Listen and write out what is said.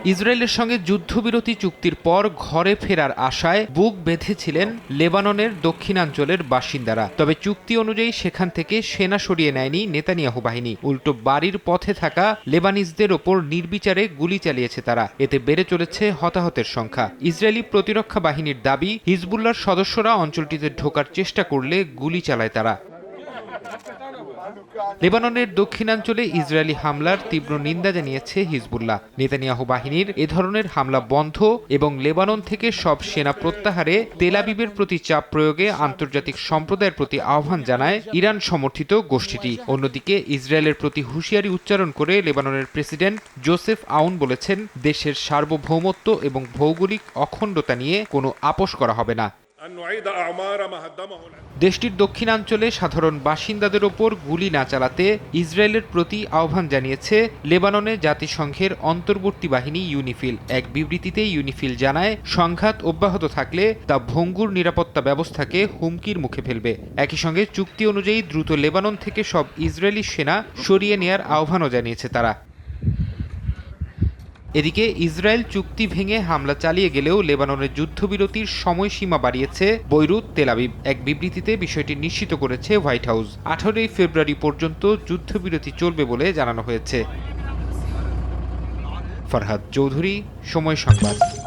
ইসরায়েলের সঙ্গে যুদ্ধবিরতি চুক্তির পর ঘরে ফেরার আশায় বুক বেঁধেছিলেন লেবাননের দক্ষিণাঞ্চলের বাসিন্দারা। তবে চুক্তি অনুযায়ী সেখান থেকে সেনা সরিয়ে নেয়নি নেতানিয়াহু বাহিনী। উল্টো বাড়ির পথে থাকা লেবানিজদের ওপর নির্বিচারে গুলি চালিয়েছে তারা। এতে বেড়ে চলেছে হতাহতের সংখ্যা। ইসরায়েলি প্রতিরক্ষা বাহিনীর দাবি, হিজবুল্লাহর সদস্যরা অঞ্চলটিতে ঢোকার চেষ্টা করলে গুলি চালায় তারা। লেবাননের দক্ষিণাঞ্চলে ইসরায়েলি হামলার তীব্র নিন্দা জানিয়েছে হিজবুল্লাহ। নেতানিয়াহু বাহিনীর এ ধরনের হামলা বন্ধ এবং লেবানন থেকে সব সেনা প্রত্যাহারে তেল আবিবের প্রতি চাপ প্রয়োগে আন্তর্জাতিক সম্প্রদায়ের প্রতি আহ্বান জানায় ইরান সমর্থিত গোষ্ঠীটি। অন্যদিকে ইসরায়েলের প্রতি হুঁশিয়ারি উচ্চারণ করে লেবাননের প্রেসিডেন্ট জোসেফ আউন বলেছেন, দেশের সার্বভৌমত্ব এবং ভৌগোলিক অখণ্ডতা নিয়ে কোনো আপোষ করা হবে না। দেশটির দক্ষিণাঞ্চলে সাধারণ বাসিন্দাদের ওপর গুলি না চালাতে ইসরায়েলের প্রতি আহ্বান জানিয়েছে লেবাননে জাতিসংঘের অন্তর্বর্তী বাহিনী ইউনিফিল। এক বিবৃতিতে ইউনিফিল জানায়, সংঘাত অব্যাহত থাকলে তা ভঙ্গুর নিরাপত্তা ব্যবস্থাকে হুমকির মুখে ফেলবে। একই সঙ্গে চুক্তি অনুযায়ী দ্রুত লেবানন থেকে সব ইসরায়েলি সেনা সরিয়ে নেয়ার আহ্বানও জানিয়েছে তারা। এদিকে ইসরায়েল চুক্তি ভেঙে হামলা চালিয়ে গেলেও লেবাননের যুদ্ধবিরতির সময়সীমা বাড়িয়েছে বৈরুত, তেল আবিব। এক বিবৃতিতে বিষয়টি নিশ্চিত করেছে হোয়াইট হাউস। 18 ফেব্রুয়ারি পর্যন্ত যুদ্ধবিরতি চলবে বলে জানানো হয়েছে। ফরহাদ চৌধুরী, সময় সংবাদ।